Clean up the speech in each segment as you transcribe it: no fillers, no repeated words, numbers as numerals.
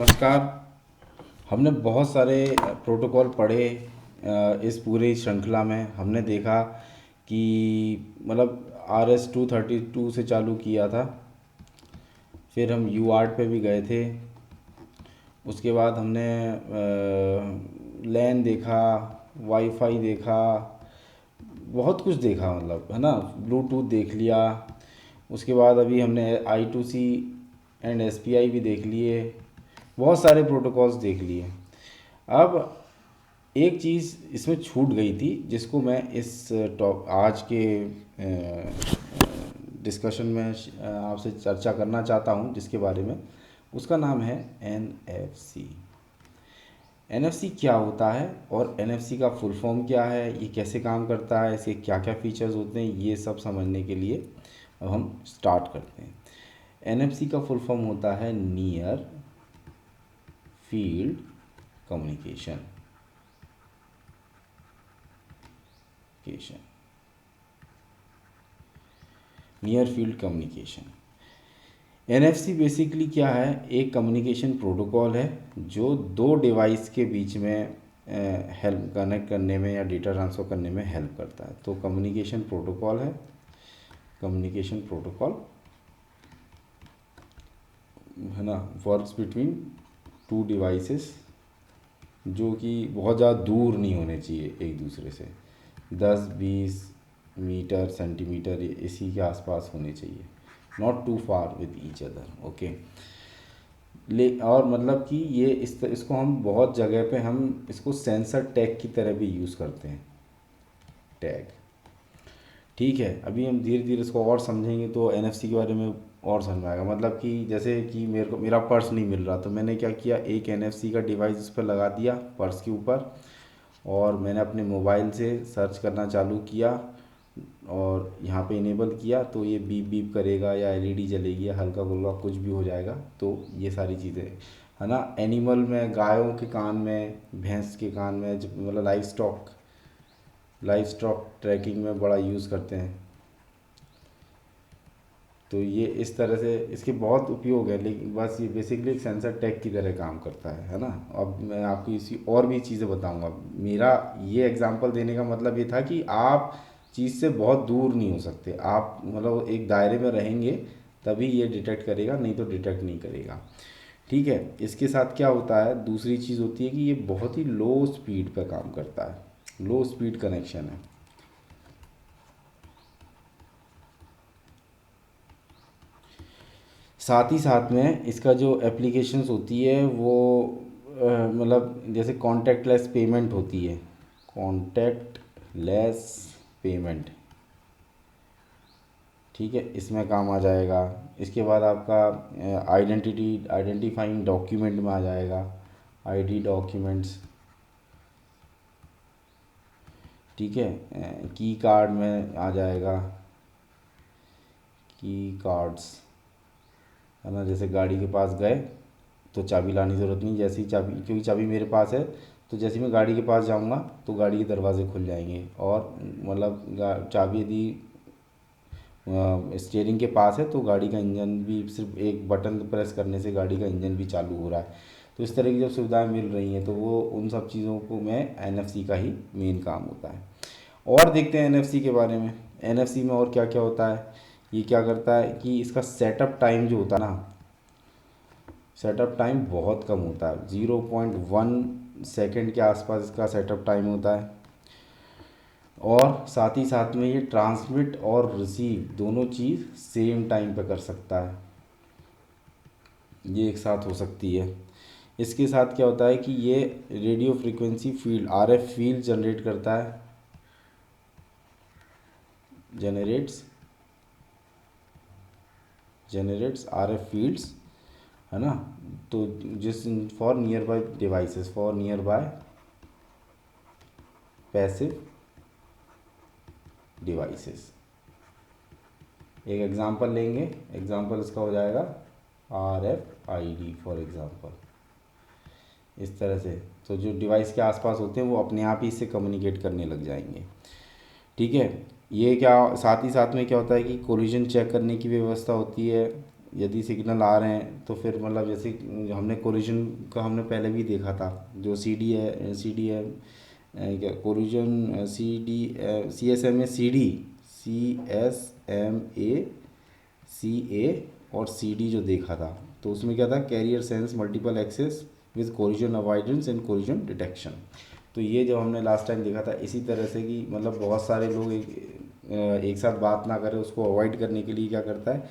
नमस्कार। हमने बहुत सारे प्रोटोकॉल पढ़े। इस पूरी श्रृंखला में हमने देखा कि मतलब RS-232 से चालू किया था, फिर हम UART पे भी गए थे। उसके बाद हमने लैन देखा, वाईफाई देखा, बहुत कुछ देखा, मतलब है ना, ब्लूटूथ देख लिया। उसके बाद अभी हमने I2C एंड SPI भी देख लिए, बहुत सारे प्रोटोकॉल्स देख लिए। अब एक चीज़ इसमें छूट गई थी जिसको मैं इस टॉप आज के डिस्कशन में आपसे चर्चा करना चाहता हूँ, जिसके बारे में, उसका नाम है NFC। NFC क्या होता है और NFC का फुल फॉर्म क्या है, ये कैसे काम करता है, इसके क्या क्या फीचर्स होते हैं, ये सब समझने के लिए अब हम स्टार्ट करते हैं। NFC का फुल फॉर्म होता है near field communication. Near field communication. NFC basically क्या है? एक कम्युनिकेशन प्रोटोकॉल है जो दो डिवाइस के बीच में हेल्प कनेक्ट करने में या डेटा ट्रांसफ़र करने में हेल्प करता है। तो कम्युनिकेशन प्रोटोकॉल है, कम्युनिकेशन प्रोटोकॉल है ना, वर्क्स बिटवीन टू डिवाइसेस जो कि बहुत ज़्यादा दूर नहीं होने चाहिए एक दूसरे से, 10-20 मीटर सेंटीमीटर इसी के आसपास होने चाहिए, not too far with each other. Okay. और मतलब कि ये इसको हम बहुत जगह पे हम इसको सेंसर टैग की तरह भी यूज़ करते हैं, टैग। ठीक है, अभी हम धीरे धीरे इसको और समझेंगे तो NFC के बारे में और समझ में आएगा। मतलब कि जैसे कि मेरा पर्स नहीं मिल रहा, तो मैंने क्या किया, एक NFC का डिवाइस उस पर लगा दिया पर्स के ऊपर, और मैंने अपने मोबाइल से सर्च करना चालू किया और यहाँ पे इनेबल किया, तो ये बीप बीप करेगा या LED जलेगी या हल्का फुल्का कुछ भी हो जाएगा। तो ये सारी चीज़ें है ना। एनिमल में गायों के कान में, भैंस के कान में, मतलब लाइव स्टॉक ट्रैकिंग में बड़ा यूज़ करते हैं। तो ये इस तरह से इसके बहुत उपयोग है, लेकिन बस ये बेसिकली एक सेंसर टैग की तरह काम करता है ना। अब मैं आपको इसी और भी चीज़ें बताऊंगा। मेरा ये एग्जांपल देने का मतलब ये था कि आप चीज़ से बहुत दूर नहीं हो सकते, आप मतलब एक दायरे में रहेंगे तभी ये डिटेक्ट करेगा, नहीं तो डिटेक्ट नहीं करेगा। ठीक है। इसके साथ क्या होता है, दूसरी चीज़ होती है कि ये बहुत ही लो स्पीड पर काम करता है, लो स्पीड कनेक्शन है। साथ ही साथ में इसका जो एप्लीकेशंस होती है वो मतलब जैसे कॉन्टैक्टलेस पेमेंट होती है, कॉन्टैक्टलेस पेमेंट। ठीक है, इसमें काम आ जाएगा। इसके बाद आपका आइडेंटिफाइंग डॉक्यूमेंट में आ जाएगा, ID डॉक्यूमेंट्स। ठीक है, की कार्ड में आ जाएगा, की कार्ड्स, है ना। जैसे गाड़ी के पास गए तो चाबी लाने की ज़रूरत नहीं, जैसी चाबी, क्योंकि चाबी मेरे पास है, तो जैसे ही मैं गाड़ी के पास जाऊंगा तो गाड़ी के दरवाजे खुल जाएंगे। और मतलब चाबी यदि स्टीयरिंग के पास है तो गाड़ी का इंजन भी सिर्फ एक बटन प्रेस करने से गाड़ी का इंजन भी चालू हो रहा है। तो इस तरह की जब सुविधाएं मिल रही हैं तो वो उन सब चीज़ों को में NFC का ही मेन काम होता है। और देखते हैं NFC के बारे में। NFC में और क्या क्या होता है। ये क्या करता है कि इसका सेटअप टाइम जो होता है ना, सेटअप टाइम बहुत कम होता है, 0.1 सेकेंड के आसपास इसका सेटअप टाइम होता है। और साथ ही साथ में ये ट्रांसमिट और रिसीव दोनों चीज़ सेम टाइम पे कर सकता है, ये एक साथ हो सकती है। इसके साथ क्या होता है कि ये radio frequency field, RF field generate करता है, जनरेट्स RF फील्ड्स, है ना। तो जिस for near by devices, for near by passive devices. एक एग्जांपल लेंगे, एग्जांपल इसका हो जाएगा RFID फॉर एग्जांपल। इस तरह से तो जो डिवाइस के आसपास होते हैं वो अपने आप ही इससे कम्युनिकेट करने लग जाएंगे। ठीक है। ये क्या, साथ ही साथ में क्या होता है कि कोलिजन चेक करने की व्यवस्था होती है, यदि सिग्नल आ रहे हैं तो फिर मतलब जैसे हमने कोलिजन का हमने पहले भी देखा था, जो सी डी है क्या collision C S M A C A और सी डी जो देखा था, तो उसमें क्या था, carrier sense multiple access with collision avoidance and collision detection. तो ये जो हमने लास्ट टाइम देखा था, इसी तरह से कि मतलब बहुत सारे लोग एक साथ बात ना करें, उसको अवॉइड करने के लिए क्या करता है,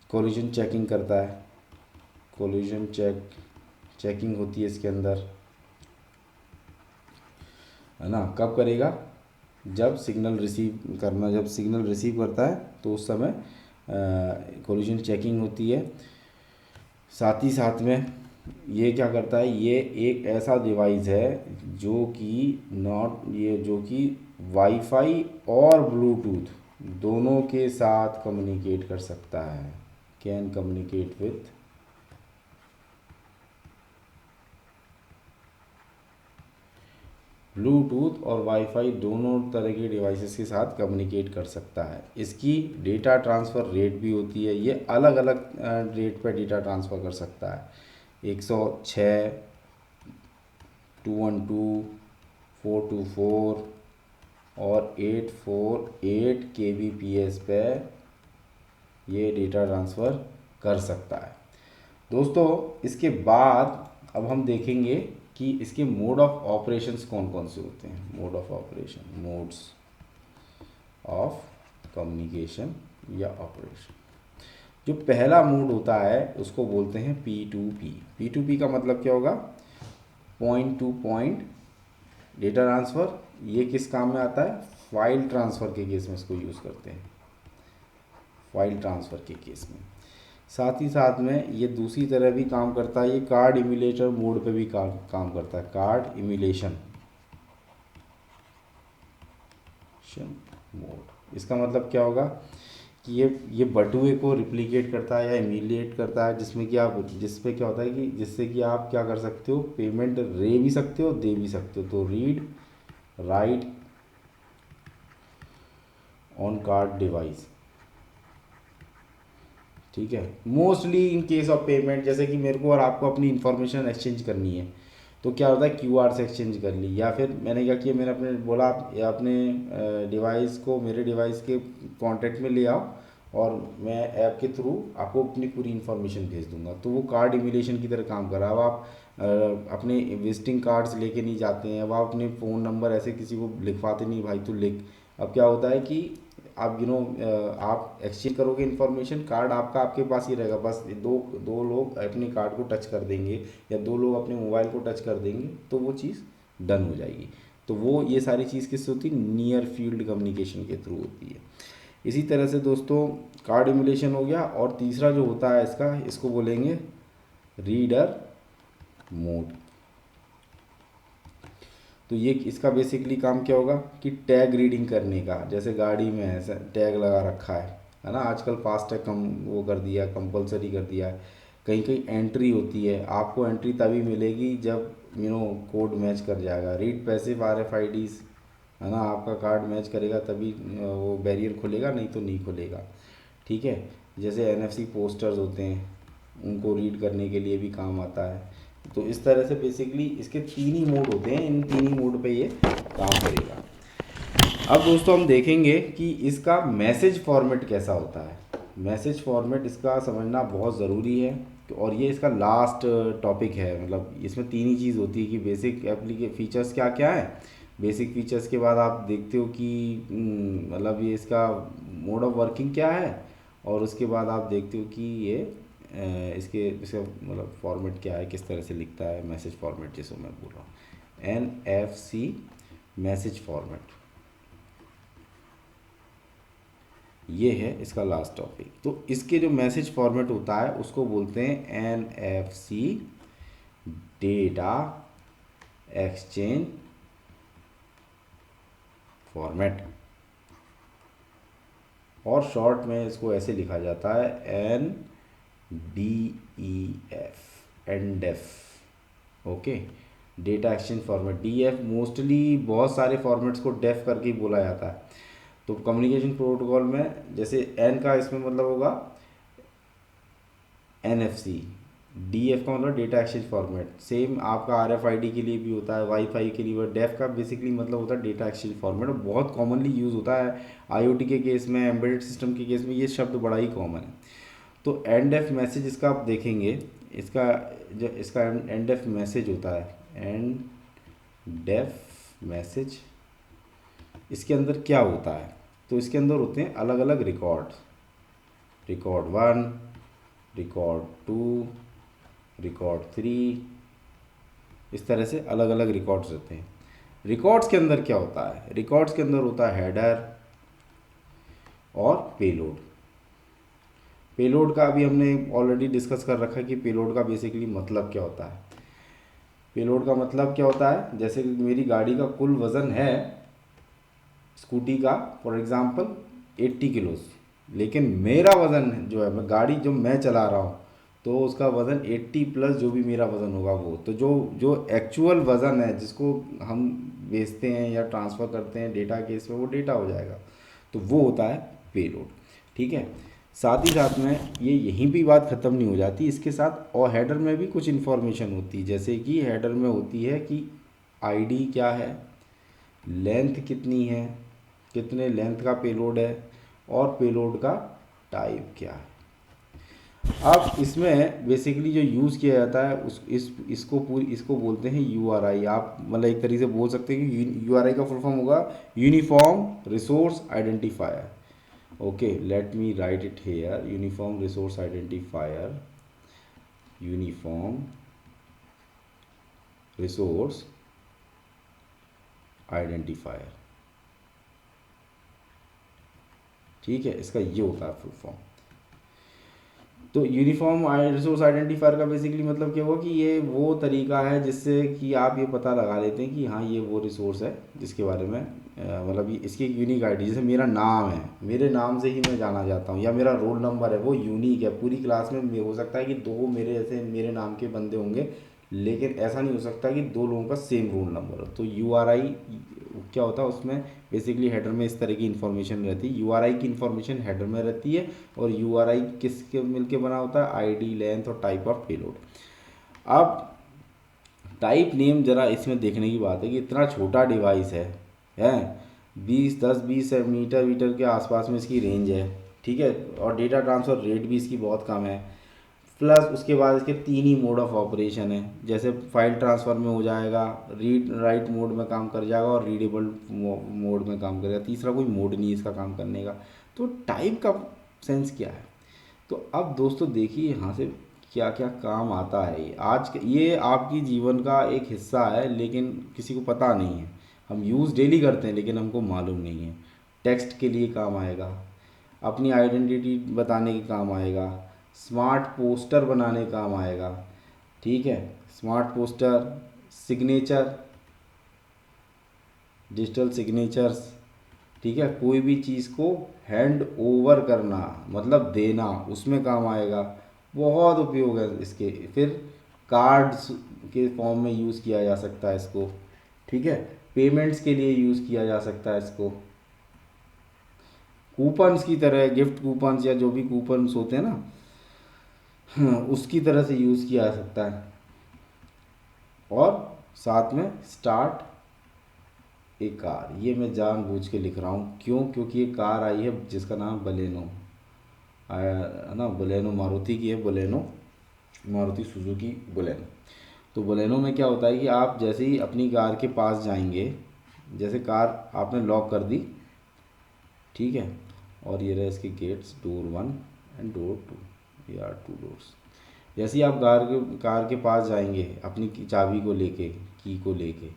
कोलिजन चेकिंग करता है। कोलिजन चेकिंग होती है इसके अंदर, है ना। कब करेगा, जब सिग्नल रिसीव करता है तो उस समय कोलिजन चेकिंग होती है। साथ ही साथ में ये क्या करता है, ये एक ऐसा डिवाइस है जो कि वाईफाई और ब्लूटूथ दोनों के साथ कम्युनिकेट कर सकता है। कैन कम्युनिकेट विथ ब्लूटूथ और वाईफाई, दोनों तरह के डिवाइसेस के साथ कम्युनिकेट कर सकता है। इसकी डेटा ट्रांसफ़र रेट भी होती है, ये अलग अलग रेट पर डेटा ट्रांसफ़र कर सकता है। 106, 212, 424 और 848 kbps पे ये डेटा ट्रांसफ़र कर सकता है। दोस्तों इसके बाद अब हम देखेंगे कि इसके मोड ऑफ ऑपरेशंस कौन कौन से होते हैं। मोड्स ऑफ कम्युनिकेशन या ऑपरेशन। जो पहला मोड होता है उसको बोलते हैं P2P। P2P का मतलब क्या होगा, point two point data transfer. ये किस काम में आता है, फाइल ट्रांसफ़र के केस में इसको यूज़ करते हैं, फाइल ट्रांसफ़र के केस में। साथ ही साथ में ये दूसरी तरह भी काम करता है, ये कार्ड इम्यूलेटर मोड पे भी काम करता है। कार्ड इम्यूलेशन मोड, इसका मतलब क्या होगा कि ये बटुए को रिप्लिकेट करता है या इम्यूलेट करता है, जिसपे क्या होता है कि जिससे कि आप क्या कर सकते हो, पेमेंट ले भी सकते हो, दे भी सकते हो। तो read write on card device, ठीक है। Mostly in case of payment, जैसे कि मेरे को और आपको अपनी इन्फॉर्मेशन एक्सचेंज करनी है, तो क्या होता है, क्यूआर से एक्सचेंज कर ली, या फिर मैंने क्या किया, मैंने अपने डिवाइस को मेरे डिवाइस के कॉन्टैक्ट में ले आओ और मैं ऐप के थ्रू आपको अपनी पूरी इन्फॉर्मेशन भेज दूंगा। तो वो कार्ड इम्यूलेशन की तरह काम कर रहा है। अब आप अपने विजिटिंग कार्ड्स लेके नहीं जाते हैं, अब आप अपने फ़ोन नंबर ऐसे किसी को लिखवाते नहीं, भाई तू लिख। अब क्या होता है कि आप आप एक्सचेंज करोगे इन्फॉर्मेशन, कार्ड आपका आपके पास ही रहेगा। बस दो लोग अपने कार्ड को टच कर देंगे या दो लोग अपने मोबाइल को टच कर देंगे तो वो चीज़ डन हो जाएगी। तो वो ये सारी चीज़ किससे होती है, नियर फील्ड कम्युनिकेशन के थ्रू होती है। इसी तरह से दोस्तों कार्ड इम्यूलेशन हो गया। और तीसरा जो होता है इसको बोलेंगे रीडर मोड। तो ये इसका बेसिकली काम क्या होगा कि टैग रीडिंग करने का, जैसे गाड़ी में ऐसा टैग लगा रखा है ना। आजकल फास्टैग वो कर दिया, कंपलसरी कर दिया है। कहीं कहीं एंट्री होती है, आपको एंट्री तभी मिलेगी जब कोड मैच कर जाएगा। रीड पैसिव RFIDs, है ना, आपका कार्ड मैच करेगा तभी वो बैरियर खुलेगा, नहीं तो नहीं खुलेगा, ठीक है। जैसे NFC पोस्टर्स होते हैं, उनको रीड करने के लिए भी काम आता है। तो इस तरह से बेसिकली इसके 3 ही मोड होते हैं, इन 3 ही मोड पे ये काम करेगा। अब दोस्तों हम देखेंगे कि इसका मैसेज फॉर्मेट कैसा होता है। मैसेज फॉर्मेट इसका समझना बहुत ज़रूरी है, और ये इसका लास्ट टॉपिक है। मतलब इसमें 3 ही चीज़ होती है कि बेसिक फीचर्स क्या क्या है। बेसिक फीचर्स के बाद आप देखते हो कि मतलब ये इसका मोड ऑफ वर्किंग क्या है, और उसके बाद आप देखते हो कि ये इसका मतलब फॉर्मेट क्या है, किस तरह से लिखता है मैसेज फॉर्मेट, जैसे मैं बोल रहा हूँ NFC मैसेज फॉर्मेट। ये है इसका लास्ट टॉपिक। तो इसके जो मैसेज फॉर्मेट होता है उसको बोलते हैं NFC डेटा एक्सचेंज फॉर्मेट, और शॉर्ट में इसको ऐसे लिखा जाता है NDEF। Okay, data exchange format. DF mostly बहुत सारे फॉर्मेट्स को डेफ करके ही बोला जाता है। तो कम्युनिकेशन प्रोटोकॉल में जैसे N का इसमें मतलब होगा NFC, DF का मतलब डेटा एक्सचेंज फॉर्मेट, सेम आपका RFID के लिए भी होता है, वाईफाई के लिए। डेफ का बेसिकली मतलब होता है डेटा एक्सचेंज फॉर्मेट, और बहुत कॉमनली यूज़ होता है IoT के केस में, एम्बेडेड सिस्टम के केस में ये शब्द बड़ा ही कॉमन है। तो एंड एफ मैसेज इसका आप देखेंगे, इसका एंड एफ मैसेज होता है, एंड डेफ मैसेज, इसके अंदर क्या होता है, तो इसके अंदर होते हैं अलग अलग रिकॉर्ड, रिकॉर्ड 1, रिकॉर्ड 2, रिकॉर्ड 3, इस तरह से अलग अलग रिकॉर्ड्स रहते हैं। रिकॉर्ड्स के अंदर क्या होता है, रिकॉर्ड्स के अंदर होता है हेडर और पेलोड। पेलोड का अभी हमने ऑलरेडी डिस्कस कर रखा है कि पेलोड का बेसिकली मतलब क्या होता है। पेलोड का मतलब क्या होता है, जैसे कि मेरी गाड़ी का कुल वज़न है स्कूटी का फॉर एग्ज़ाम्पल 80 किलोस, लेकिन मेरा वज़न जो है, मैं गाड़ी जो मैं चला रहा हूँ तो उसका वज़न 80 प्लस जो भी मेरा वज़न होगा वो, तो जो एक्चुअल वज़न है जिसको हम बेचते हैं या ट्रांसफ़र करते हैं डेटा केस में, वो डेटा हो जाएगा, तो वो होता है पेलोड। ठीक है, साथ ही साथ में ये यहीं भी बात ख़त्म नहीं हो जाती, इसके साथ और हेडर में भी कुछ इन्फॉर्मेशन होती है, जैसे कि हेडर में होती है कि ID क्या है, लेंथ कितनी है, कितने लेंथ का पेलोड है, और पेलोड का टाइप क्या है। अब इसमें बेसिकली जो यूज़ किया जाता है इसको बोलते हैं URI। आप मतलब एक तरीके से बोल सकते हैं कि URI का फुल फॉर्म होगा uniform resource identifier. Okay, let me right it here, uniform resource identifier, uniform resource identifier. ठीक है, इसका ये होता है फुल फॉर्म। तो यूनिफॉर्म रिसोर्स आइडेंटिफायर का बेसिकली मतलब क्या हुआ कि ये वो तरीका है जिससे कि आप ये पता लगा लेते हैं कि हाँ ये वो रिसोर्स है जिसके बारे में मतलब ये इसकी एक यूनिक आईडी, जैसे मेरा नाम है, मेरे नाम से ही मैं जाना जाता हूँ, या मेरा रोल नंबर है वो यूनिक है। पूरी क्लास में हो सकता है कि 2 मेरे ऐसे मेरे नाम के बंदे होंगे, लेकिन ऐसा नहीं हो सकता कि 2 लोगों का सेम रोल नंबर हो। तो URI क्या होता है उसमें, बेसिकली हेडर में इस तरह की इन्फॉर्मेशन रहती है, URI की इन्फॉर्मेशन हेडर में रहती है, और URI किसके मिलके बना होता है, ID, लेंथ और टाइप ऑफ पेलोड। अब टाइप नेम जरा इसमें देखने की बात है कि इतना छोटा डिवाइस है 10-20 मीटर के आसपास में इसकी रेंज है। ठीक है, और डेटा ट्रांसफ़र रेट भी इसकी बहुत कम है, प्लस उसके बाद इसके 3 ही मोड ऑफ ऑपरेशन है, जैसे फाइल ट्रांसफ़र में हो जाएगा, रीड राइट मोड में काम कर जाएगा, और रीडेबल मोड में काम करेगा, तीसरा कोई मोड नहीं है इसका काम करने का। तो टाइप का सेंस क्या है, तो अब दोस्तों देखिए यहाँ से क्या क्या काम आता है ये आपकी जीवन का एक हिस्सा है, लेकिन किसी को पता नहीं है। हम यूज़ डेली करते हैं लेकिन हमको मालूम नहीं है। टेक्स्ट के लिए काम आएगा, अपनी आइडेंटिटी बताने के काम आएगा, स्मार्ट पोस्टर बनाने का काम आएगा। ठीक है, smart poster, signature, digital signatures. ठीक है, कोई भी चीज़ को हैंड ओवर करना मतलब देना, उसमें काम आएगा, बहुत उपयोग है इसके। फिर कार्ड्स के फॉर्म में यूज़ किया जा सकता है इसको। ठीक है, पेमेंट्स के लिए यूज़ किया जा सकता है इसको, कूपन्स की तरह, गिफ्ट कूपन्स या जो भी कूपन्स होते हैं ना, हाँ, उसकी तरह से यूज़ किया जा सकता है। और साथ में स्टार्ट ए कार, ये मैं जानबूझ के लिख रहा हूँ, क्यों, क्योंकि ये कार आई है जिसका नाम बलेनो है ना, बलेनो मारुति की है, बलेनो मारुति सुजुकी बलेनो। तो बलेनो में क्या होता है कि आप जैसे ही अपनी कार के पास जाएंगे, जैसे कार आपने लॉक कर दी, ठीक है, और ये रहे इसके गेट्स, डोर 1 एंड डोर 2, या 2 डोर्स। जैसे ही आप कार के पास जाएंगे अपनी चाबी को लेके, की को लेके,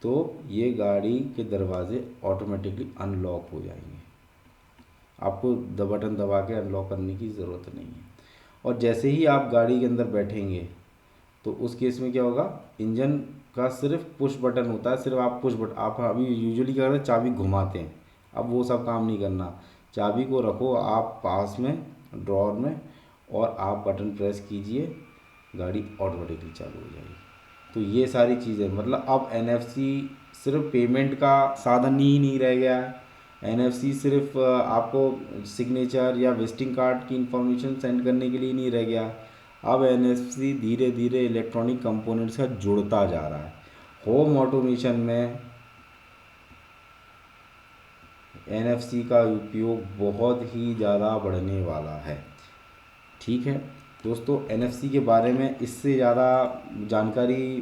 तो ये गाड़ी के दरवाजे ऑटोमेटिकली अनलॉक हो जाएंगे, आपको बटन दबा के अनलॉक करने की ज़रूरत नहीं है। और जैसे ही आप गाड़ी के अंदर बैठेंगे तो उस केस में क्या होगा, इंजन का सिर्फ पुश बटन होता है, सिर्फ आप पुश बटन, आप अभी यूजुअली क्या करते हैं, चाबी घुमाते हैं, अब वो सब काम नहीं करना। चाबी को रखो आप पास में ड्रॉर में, और आप बटन प्रेस कीजिए, गाड़ी ऑटोमेटिकली चालू हो जाएगी। तो ये सारी चीज़ें, मतलब अब NFC सिर्फ पेमेंट का साधन ही नहीं रह गया है। NFC सिर्फ आपको सिग्नेचर या विजिटिंग कार्ड की इंफॉर्मेशन सेंड करने के लिए नहीं रह गया, अब NFC धीरे धीरे इलेक्ट्रॉनिक कंपोनेंट्स का जुड़ता जा रहा है। होम ऑटोमेशन में NFC का उपयोग बहुत ही ज़्यादा बढ़ने वाला है। ठीक है दोस्तों, NFC के बारे में इससे ज़्यादा जानकारी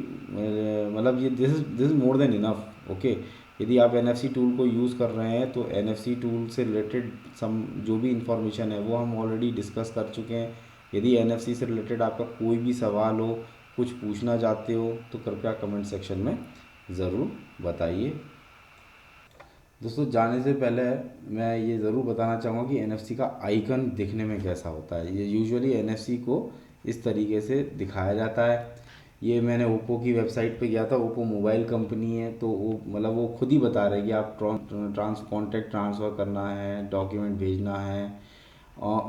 मतलब ये this is more than enough. Okay, यदि आप NFC टूल को यूज़ कर रहे हैं तो NFC टूल से रिलेटेड सम जो भी इंफॉर्मेशन है वो हम ऑलरेडी डिस्कस कर चुके हैं। यदि NFC से रिलेटेड आपका कोई भी सवाल हो, कुछ पूछना चाहते हो, तो कृपया कमेंट सेक्शन में ज़रूर बताइए। दोस्तों, जाने से पहले मैं ये ज़रूर बताना चाहूँगा कि NFC का आइकन दिखने में कैसा होता है। ये यूजुअली NFC को इस तरीके से दिखाया जाता है। ये मैंने ओप्पो की वेबसाइट पे गया था, ओप्पो मोबाइल कंपनी है, तो वो मतलब वो खुद ही बता रहे हैं कि आप कॉन्टैक्ट ट्रांसफ़र करना है, डॉक्यूमेंट भेजना है, ऑन